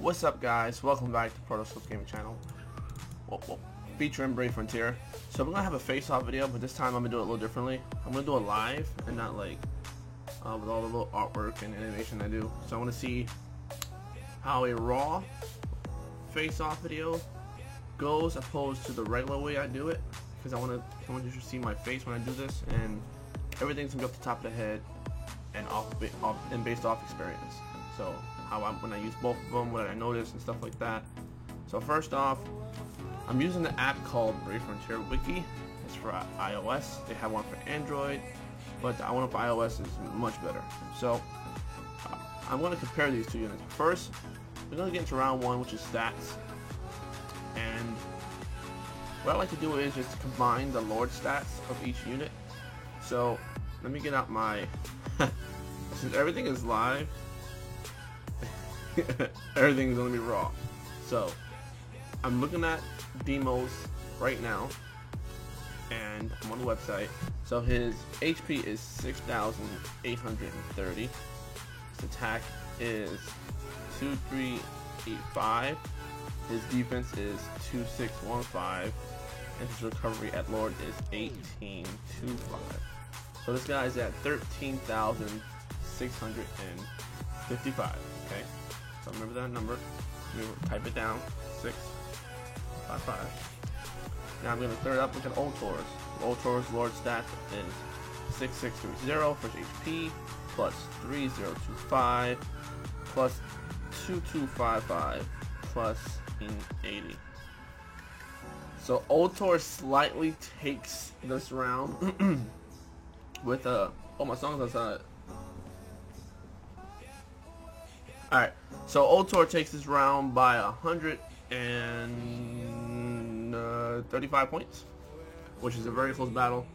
What's up, guys? Welcome back to Protoscope Gaming Channel. Featuring Brave Frontier. So we're gonna have a face-off video, but this time I'm gonna do it a little differently. I'm gonna do it live and not like with all the little artwork and animation I do. So I want to see how a raw face-off video goes opposed to the regular way I do it, because I want you to see my face when I do this, and everything's gonna be off the top of the head and based off experience. So when I use both of them, what I notice and stuff like that. So first off, I'm using the app called Brave Frontier Wiki. It's for iOS. They have one for Android, but the one for iOS is much better. So I'm going to compare these two units. First, we're going to get into round one, which is stats. And what I like to do is just combine the Lord stats of each unit. So let me get out my since everything is live, everything's gonna be raw. So I'm looking at Deimos right now, and I'm on the website. So his HP is 6,830. His attack is 2385. His defense is 2615, and his recovery at Lord is 1825. So this guy is at 13,655. Okay, so remember that number. Type it down. 655. Now I'm going to third up. Look at Old Taurus. Old Taurus Lord stat is 6630 for his HP, plus 3025, plus 2255, plus 80. So Old Taurus slightly takes this round with oh, my song's outside. Alright, so Old Taurus takes this round by 135 points, which is a very close battle.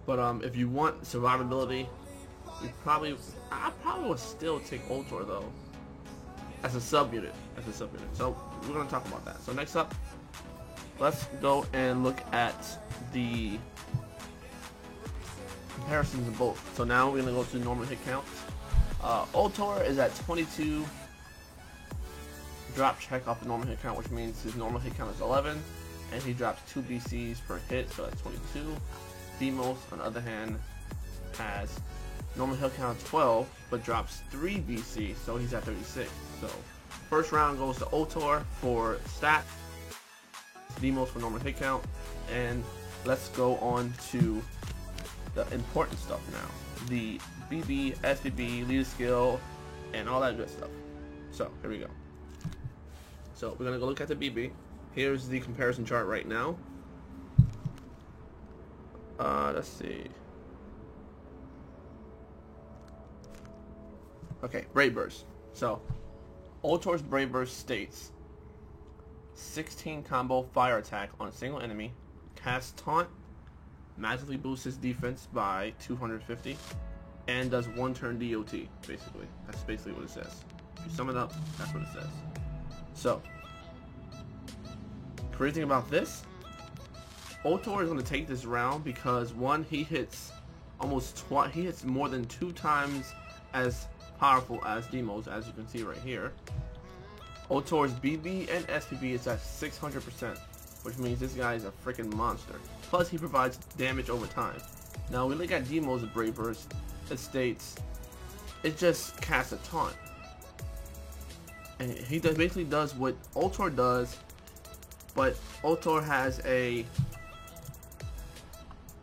But if you want survivability, I probably would still take Old Taurus though, as a sub unit. So we're gonna talk about that. So next up, let's go and look at the comparisons of both. So now we're gonna go to normal hit counts. Old Taurus is at 22 drop check off the normal hit count, which means his normal hit count is 11, and he drops 2 BCs per hit, so that's 22. Deimos, on the other hand, has normal hit count of 12, but drops 3 BCs, so he's at 36. So first round goes to Old Taurus for stat, Deimos for normal hit count, and let's go on to the important stuff now. The BB, SBB, leader skill, and all that good stuff. So here we go. So we're gonna go look at the BB. Here's the comparison chart right now. Let's see. Okay, Brave Burst. So Old Taurus Brave Burst states 16 combo fire attack on a single enemy, cast taunt, magically boosts his defense by 250, and does 1 turn DOT, basically. That's basically what it says. If you sum it up, that's what it says. So, crazy thing about this, Old Taurus is going to take this round because, one, he hits he hits more than 2 times as powerful as Deimos, as you can see right here. Old Taurus BB and SPB is at 600%, which means this guy is a freaking monster. Plus, he provides damage over time. Now, we look at Deimos' Brave Burst. It states it just casts a taunt, and he basically does what Old Taurus does, but Old Taurus has a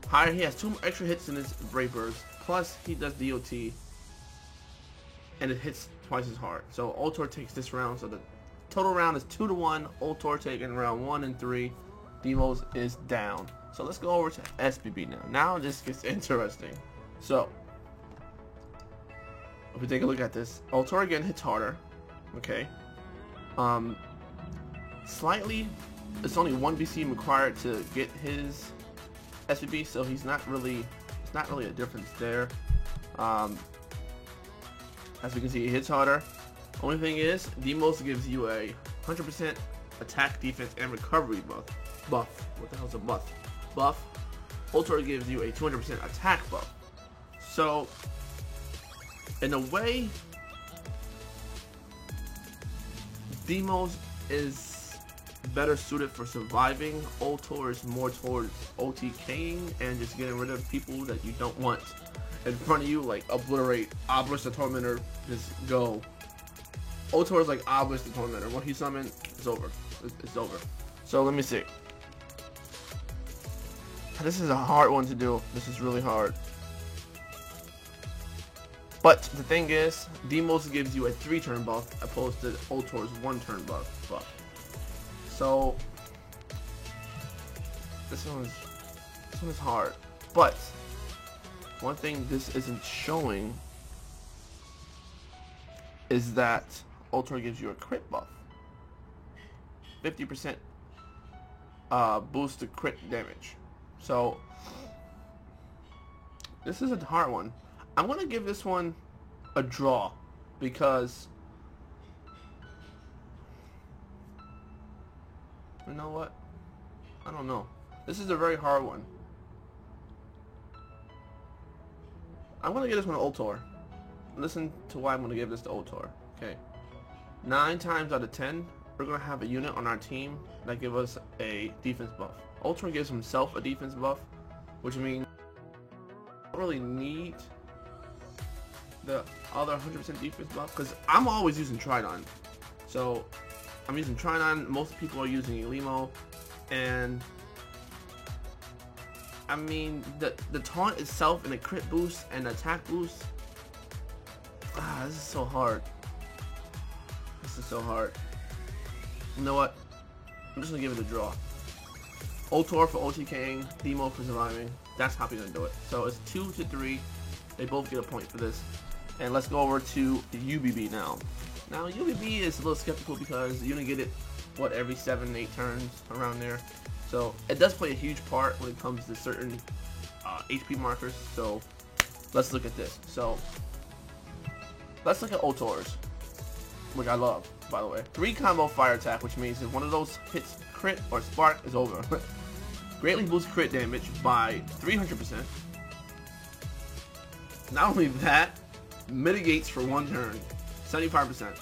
higher. He has 2 extra hits in his Brave Burst. Plus, he does DOT, and it hits twice as hard. So Old Taurus takes this round. So the total round is 2-1. Old Taurus taking round 1 and 3. Deimos is down. So let's go over to SBB now. Now this gets interesting. So if we take a look at this, Old Taurus again hits harder. Okay. Slightly, it's only 1 BC required to get his SBB, so it's not really a difference there. As we can see, he hits harder. Only thing is, Deimos gives you a 100% attack, defense, and recovery buff. What the hell's a buff? Buff. Old Taurus gives you a 200% attack buff. So, in a way, Demos is better suited for surviving. Ultor is more towards OTKing and just getting rid of people that you don't want in front of you, like obliterate Obelisk the Tormentor, just go. Ultor is like Obelisk the Tormentor. When he summons, it's over. It's over. So let me see. This is a hard one to do. This is really hard. But the thing is, Demos gives you a 3-turn buff opposed to Ultor's 1-turn buff. So this one is hard. But one thing this isn't showing is that Ultor gives you a crit buff. 50% boost to crit damage. So this is a hard one. I'm gonna give this one a draw because you know what? I don't know. This is a very hard one. I'm gonna give this one to Ultor. Listen to why I'm gonna give this to Ultor. Okay. 9 times out of 10, we're gonna have a unit on our team that give us a defense buff. Ultor gives himself a defense buff, which means I don't really need the other 100% defense buff because I'm always using Tridon. So I'm using Tridon. Most people are using Elimo, and I mean the taunt itself and the crit boost and the attack boost. This is so hard. This is so hard. You know what? I'm just gonna give it a draw. Ultor for OTKing, Demo for surviving. That's how we're gonna do it. So it's 2 to 3. They both get a point for this. And let's go over to the UBB now. Now UBB is a little skeptical because you only get it, what, every 7-8 turns around there. So it does play a huge part when it comes to certain HP markers. So let's look at this. So let's look at Ultor's, which I love, by the way. 3 combo fire attack, which means if one of those hits crit or spark, is over. Greatly boosts crit damage by 300%. Not only that, mitigates for 1 turn, 75%.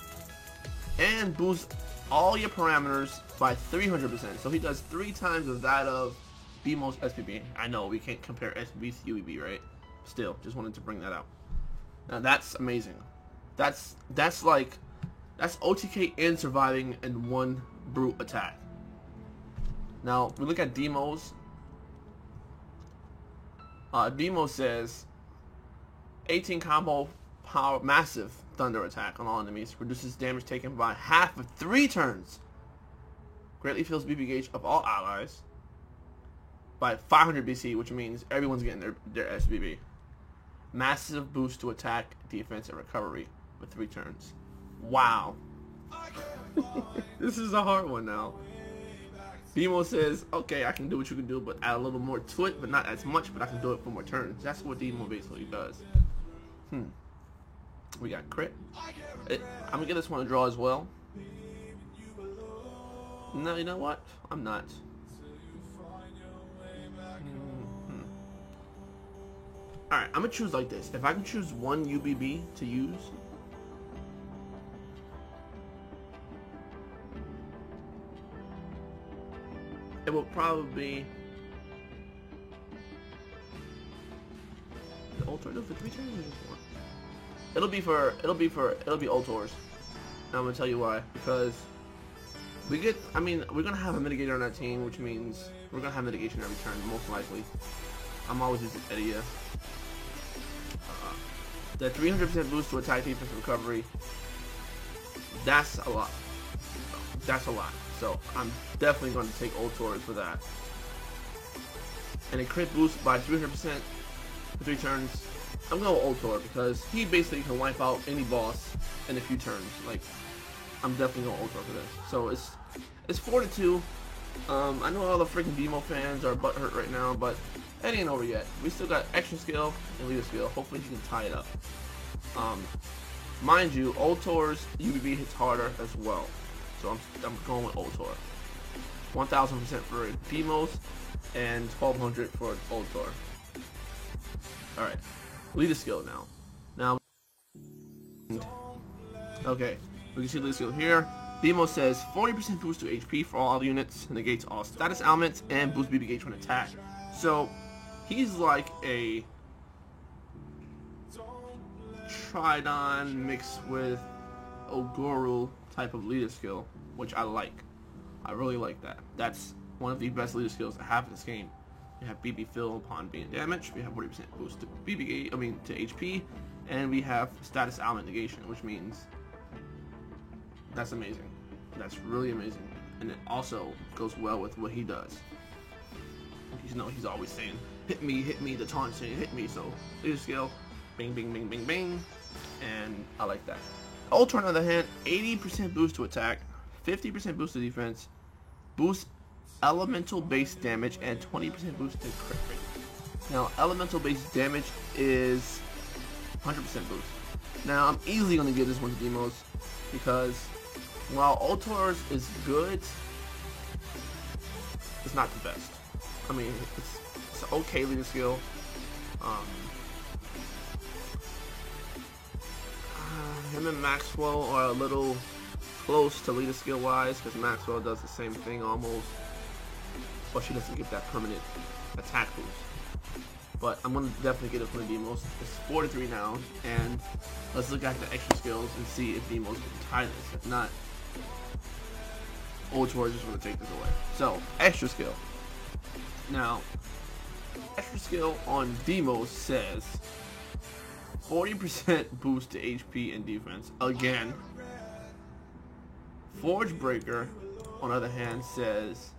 And boosts all your parameters by 300%. So he does 3 times of that of Demos SPB. I know we can't compare SPB to UBB, right? Still, just wanted to bring that out. Now that's amazing. That's OTK and surviving in 1 brute attack. Now we look at Demos. Demos says 18 combo power massive thunder attack on all enemies, reduces damage taken by half of 3 turns. Greatly fills BB gauge of all allies by 500 BC, which means everyone's getting their SBB. Massive boost to attack, defense, and recovery with 3 turns. Wow. This is a hard one now. Demo says, okay, I can do what you can do, but add a little more to it, but not as much, but I can do it for more turns. That's what Demo basically does. We got crit. I'm gonna give this one a draw as well. No, you know what? I'm not. Alright, I'm gonna choose like this. If I can choose 1 UBB to use, it will probably be the Ultor do for 3 turns or just 1? It'll be Ultor's. And I'm gonna tell you why. Because we're gonna have a mitigator on our team, which means we're gonna have mitigation every turn, most likely. I'm always using Edia. The 300% boost to attack, defense, and recovery. That's a lot. That's a lot. So I'm definitely going to take Ultor for that. And a crit boost by 300% for 3 turns. I'm going with Ultor because he basically can wipe out any boss in a few turns. Like, I'm definitely going Ultor for this. So it's 4 to 2. I know all the freaking Demo fans are butthurt right now, but it ain't over yet. We still got extra skill and leader skill. Hopefully he can tie it up. Mind you, Ultor's UBB hits harder as well. So I'm going with Ultor. 1000% for Demos and 1200 for Ultor. Alright. Leader skill now. Okay. We can see leader skill here. Demo says 40% boost to HP for all units, negates all status elements, and boosts BB gauge when attack. So he's like a Tridon mixed with Oguru type of leader skill, which I like. I really like that. That's one of the best leader skills I have in this game. We have BB fill upon being damaged. We have 40% boost to BB gauge, to HP, and we have status element negation, which means that's amazing. That's really amazing, and it also goes well with what he does. You know, he's always saying, hit me, the taunt saying, hit me, so leader skill, bing, bing, bing, bing, bing, and I like that. Ultra, on the other hand, 80% boost to attack, 50% boost to defense, boost elemental base damage, and 20% boost to crit rate. Now, elemental base damage is 100% boost. Now, I'm easily going to give this one to Demos, because while Ultor's is good, it's not the best. I mean, it's an okay leader skill. Him and Maxwell are a little close to leader skill wise, because Maxwell does the same thing almost, but she doesn't get that permanent attack boost. But I'm going to definitely get it from the Demos. It's 43 now, and let's look at the extra skills and see if Demos can tie this. If not, Ultor is just going to take this away. So, extra skill. Now, extra skill on Demos says 40% boost to HP and defense. Again, Forge Breaker, on the other hand, says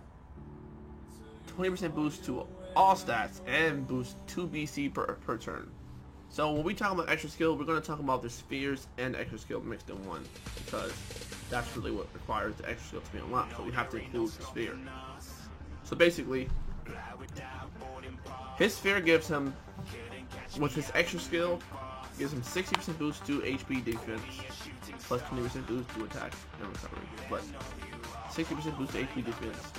20% boost to all stats and boost 2 BC per turn. So when we talk about extra skill, we're going to talk about the spheres and extra skill mixed in one, because that's really what requires the extra skill to be unlocked. So we have to include the sphere. So basically, his sphere gives him, with his extra skill, gives him 60% boost to HP defense, plus 20% boost to attack and recovery, but 60% boost to HP defense.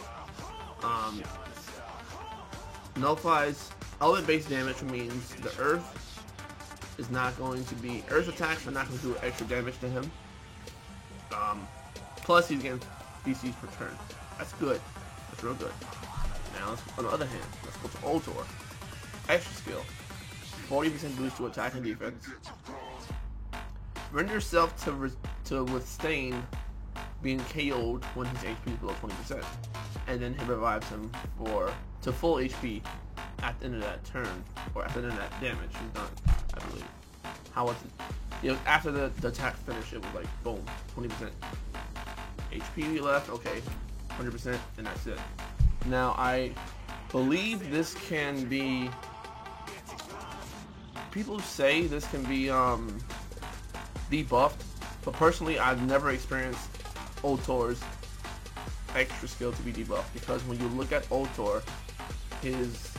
Nullifies element based damage, which means the Earth is not going to be, Earth attacks are not going to do extra damage to him. Plus he's getting BCs per turn. That's good. That's real good. Now, on the other hand, let's go to Ultor. Extra skill. 40% boost to attack and defense. Render yourself to withstand being KO'd when his HP is below 20%. And then he revives him to full HP at the end of that turn, or at the end of that damage. He's done, I believe. How was it? You know, after the attack finish, it was like, boom, 20% HP left, okay, 100%, and that's it. Now, I believe this can be, people say this can be debuffed, but personally, I've never experienced Ultor's extra skill to be debuffed, because when you look at Ultor, his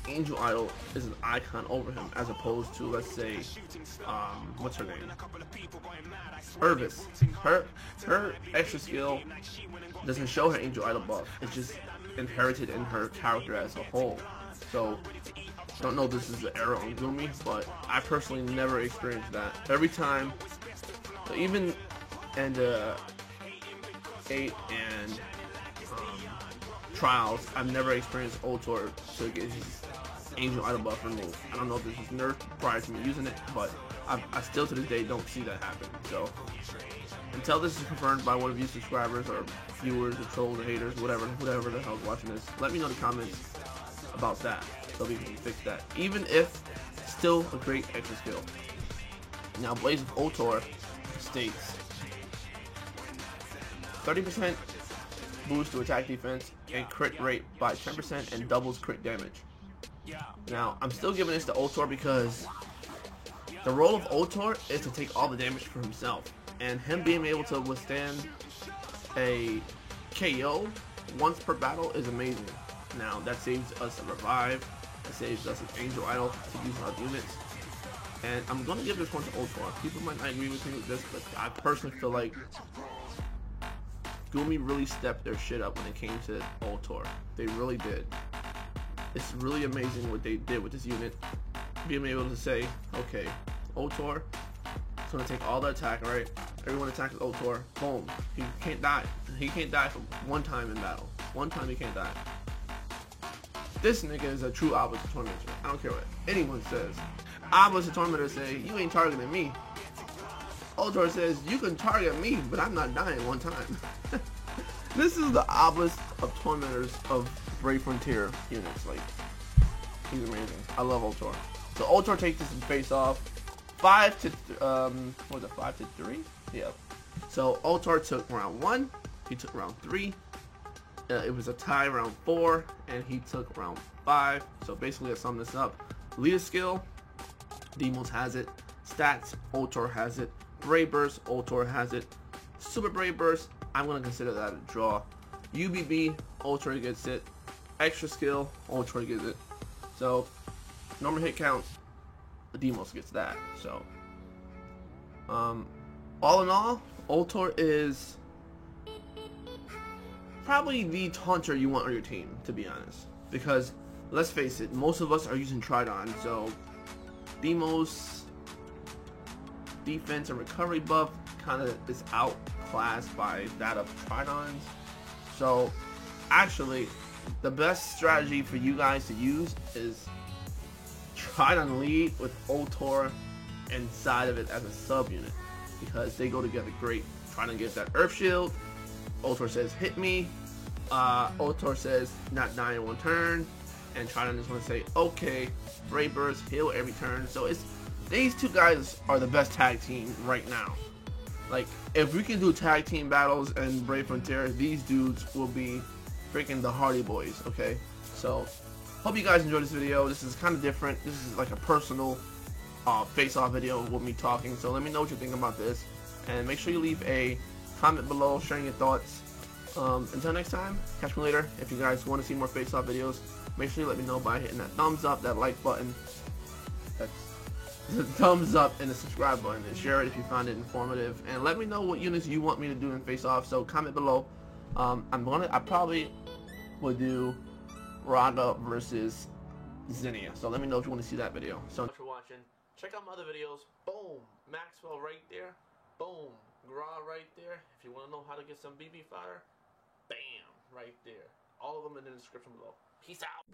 Angel Idol is an icon over him, as opposed to, let's say, what's her name? Irvis. Her extra skill doesn't show her Angel Idol buff. It's just inherited in her character as a whole. So, I don't know if this is an error on Gumi, but I personally never experienced that. Every time, even in the 8 and Trials, I've never experienced Ultor to get his Angel Idol buff removed. I don't know if this is nerfed prior to me using it, but I still to this day don't see that happen. So until this is confirmed by one of you subscribers or viewers or trolls or haters, whatever the hell's watching this, let me know in the comments about that so we can fix that. Even if still a great extra skill. Now, Blaze of Ultor states 30% boost to attack defense and crit rate by 10% and doubles crit damage. Now, I'm still giving this to Ultor because the role of Ultor is to take all the damage for himself, and him being able to withstand a KO once per battle is amazing. Now, that saves us a revive, that saves us an Angel Idol to use on our units, and I'm going to give this one to Ultor. People might not agree with me with this, but I personally feel like Gumi really stepped their shit up when it came to Ultor. They really did. It's really amazing what they did with this unit. Being able to say, okay, Ultor, It's gonna take all the attack, right? Everyone attacks Ultor. Boom. He can't die. He can't die from one time in battle. One time he can't die. This nigga is a true Obelisk Tormentor. I don't care what anyone says. Obelisk Tormentor say, you ain't targeting me. Ultor says, you can target me, but I'm not dying one time. This is the Obelisk of Tormentors of Brave Frontier units. Like, he's amazing. I love Ultor. So Ultor takes this face off. 5 to, what was it, 5 to 3? Yeah. So Ultor took round 1. He took round 3. It was a tie round 4, and he took round 5. So basically, to sum this up, leader skill, Deimos has it. Stats, Ultor has it. Brave Burst, Ultor has it. Super Brave Burst, I'm going to consider that a draw. UBB, Ultor gets it. Extra skill, Ultor gets it. So, normal hit counts, Deimos gets that. So, all in all, Ultor is probably the taunter you want on your team, to be honest. Because, let's face it, most of us are using Tridon, so Deimos defense and recovery buff kind of is outclassed by that of Tridons. So, actually, the best strategy for you guys to use is Tridon lead with Ultor inside of it as a sub-unit, because they go together great. Tridon gets that Earth Shield, Ultor says hit me, Ultor says not die in one turn, and Tridon is going to say okay, Brave Burst, heal every turn. So it's, these two guys are the best tag team right now. Like, if we can do tag team battles in Brave Frontier, these dudes will be freaking the Hardy Boys, okay? So, hope you guys enjoyed this video. This is kind of different. This is like a personal face-off video with me talking. So let me know what you think about this. And make sure you leave a comment below sharing your thoughts. Until next time, catch me later. If you guys want to see more face-off videos, make sure you let me know by hitting that thumbs up, that like button. That's the thumbs up and the subscribe button, and share it if you found it informative, and let me know what units you want me to do in face off. So comment below. I probably would do Raga versus Zinnia, so let me know if you want to see that video. So thanks for watching. Check out my other videos. Boom, Maxwell right there. Boom, Gra right there. If you want to know how to get some BB fire, bam, right there. All of them in the description below. Peace out.